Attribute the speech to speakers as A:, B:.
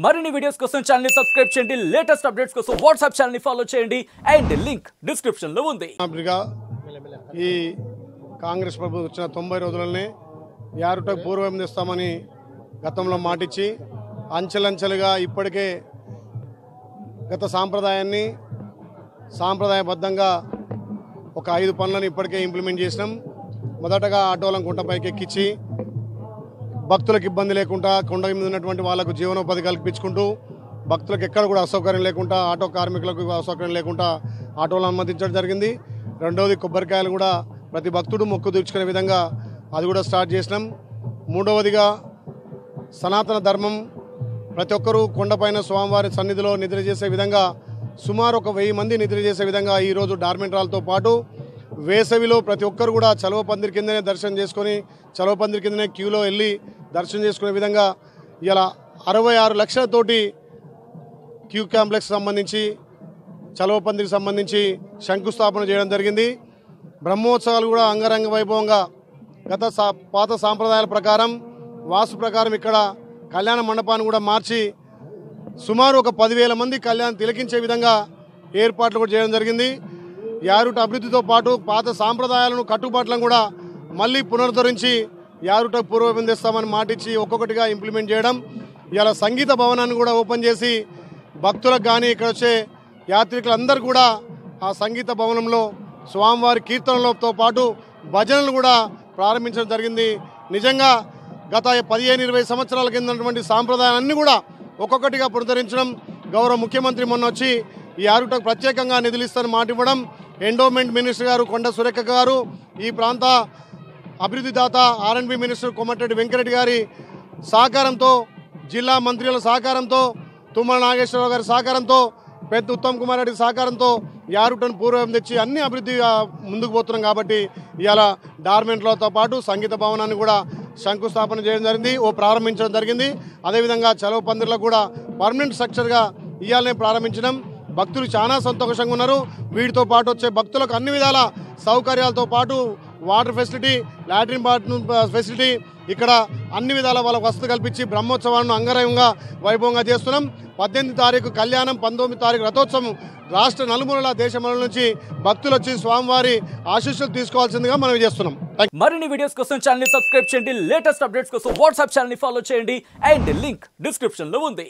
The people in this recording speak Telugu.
A: మరిన్ని వీడియోస్ కోసం ఛానల్ ని సబ్స్క్రైబ్ చేయండి. లేటెస్ట్ అప్డేట్స్ కోసం వాట్సాప్ ఛానల్ ని ఫాలో చేయండి అండ్ లింక్ డిస్క్రిప్షన్ లో ఉంది.
B: ఈ కాంగ్రెస్ ప్రభుత్వం వచ్చిన 90 రోజులనే యారుటకు పూర్వం తెస్తామని గతంలో మాటిచ్చి అంచెలంచెలుగా ఇప్పటికే గత సాంప్రదాయబద్ధంగా ఒక 5 పనులను ఇప్పటికే ఇంప్లిమెంట్ చేసినాం. మొదటగా ఆటోలను కుంటపైకి ఎక్కించి భక్తులకు ఇబ్బంది లేకుండా కొండ మీద ఉన్నటువంటి వాళ్ళకు జీవనోపాధి కల్పించుకుంటూ భక్తులకు ఎక్కడ కూడా అసౌకర్యం లేకుండా ఆటో కార్మికులకు అసౌకర్యం లేకుండా ఆటోలను అనుమతించడం జరిగింది. రెండవది కొబ్బరికాయలు కూడా ప్రతి భక్తుడు మొక్కు తీర్చుకునే విధంగా అది కూడా స్టార్ట్ చేసినాం. మూడవదిగా సనాతన ధర్మం ప్రతి ఒక్కరూ కొండపైన స్వామివారి సన్నిధిలో నిద్ర చేసే విధంగా సుమారు 1000 మంది నిద్ర చేసే విధంగా ఈరోజు డార్మెంట్రాలతో పాటు వేసవిలో ప్రతి ఒక్కరు కూడా చలవ పందిరి కిందనే దర్శనం చేసుకొని చలవ పందిరి కిందనే క్యూలో వెళ్ళి దర్శనం చేసుకునే విధంగా ఇలా 66 లక్షలతోటి క్యూ కాంప్లెక్స్ సంబంధించి చలవ పందిరికి సంబంధించి శంకుస్థాపన చేయడం జరిగింది. బ్రహ్మోత్సవాలు కూడా అంగరంగ వైభవంగా పాత సాంప్రదాయాల ప్రకారం వాస్తు ప్రకారం ఇక్కడ కళ్యాణ మండపాన్ని కూడా మార్చి సుమారు 10,000 మంది కళ్యాణం తిలకించే విధంగా ఏర్పాట్లు కూడా చేయడం జరిగింది. యారుట అభివృద్ధితో పాటు పాత సాంప్రదాయాలను కట్టుబాట్లను కూడా మళ్ళీ పునరుద్ధరించి యారుటకు పూర్వం తెస్తామని మాటిచ్చి ఒక్కొక్కటిగా ఇంప్లిమెంట్ చేయడం. ఇలా సంగీత భవనాన్ని కూడా ఓపెన్ చేసి భక్తులకు కానీ ఇక్కడ వచ్చే యాత్రికులందరూ కూడా ఆ సంగీత భవనంలో స్వామివారి కీర్తనలతో పాటు భజనలు కూడా ప్రారంభించడం జరిగింది. నిజంగా గత 15-20 సంవత్సరాల కింద ఉన్నటువంటి సాంప్రదాయాలన్నీ కూడా ఒక్కొక్కటిగా పునరుద్ధరించడం. గౌరవ ముఖ్యమంత్రి మొన్న వచ్చి ఈ యారుటకు ప్రత్యేకంగా నిధులు ఇస్తారని మాట ఇవ్వడం, ఎండోమెంట్ మినిస్టర్ గారు కొండ సురేఖ గారు, ఈ ప్రాంత అభివృద్ధి దాత R&B మినిస్టర్ కోమటిరెడ్డి వెంకరెడ్డి గారి సహకారంతో, జిల్లా మంత్రుల సహకారంతో, తుమ్మల నాగేశ్వరరావు గారి సహకారంతో, పెద్ద ఉత్తమ్ కుమార్ రెడ్డి సహకారంతో యారుటను పూర్వం తెచ్చి అన్ని అభివృద్ధి ముందుకు పోతున్నాం. కాబట్టి ఇవాళ డార్మెంట్లతో పాటు సంగీత భవనాన్ని కూడా శంకుస్థాపన చేయడం జరిగింది, ప్రారంభించడం జరిగింది. అదేవిధంగా చలవ పందిర్లకు కూడా పర్మనెంట్ స్ట్రక్చర్గా ఇవాళనే ప్రారంభించడం. భక్తులు చాలా సంతోషంగా ఉన్నారు. వీటితో పాటు వచ్చే భక్తులకు అన్ని విధాల సౌకర్యాలతో పాటు water facility, latrine bathroom facility ఇక్కడ అన్ని విధాల వాళ్ళకు వసతి కల్పించి బ్రహ్మోత్సవాలను అంగరంగ వైభవంగా చేస్తున్నాం. 18 తారీఖు కళ్యాణం, 19 తారీఖు రథోత్సవం రాష్ట్ర నలుమూలల దేశముల నుంచి భక్తులు వచ్చి స్వామివారి ఆశీస్సులు తీసుకోవాల్సిందిగా మనం చేస్తున్నాం.
A: మరిన్ని వీడియోస్ కోసం ఛానల్ ని సబ్స్క్రైబ్ చేయండి. లేటెస్ట్ అప్డేట్స్ కోసం వాట్సాప్ ఛానల్ ని ఫాలో చేయండి అండ్ లింక్ డిస్క్రిప్షన్ లో ఉంది.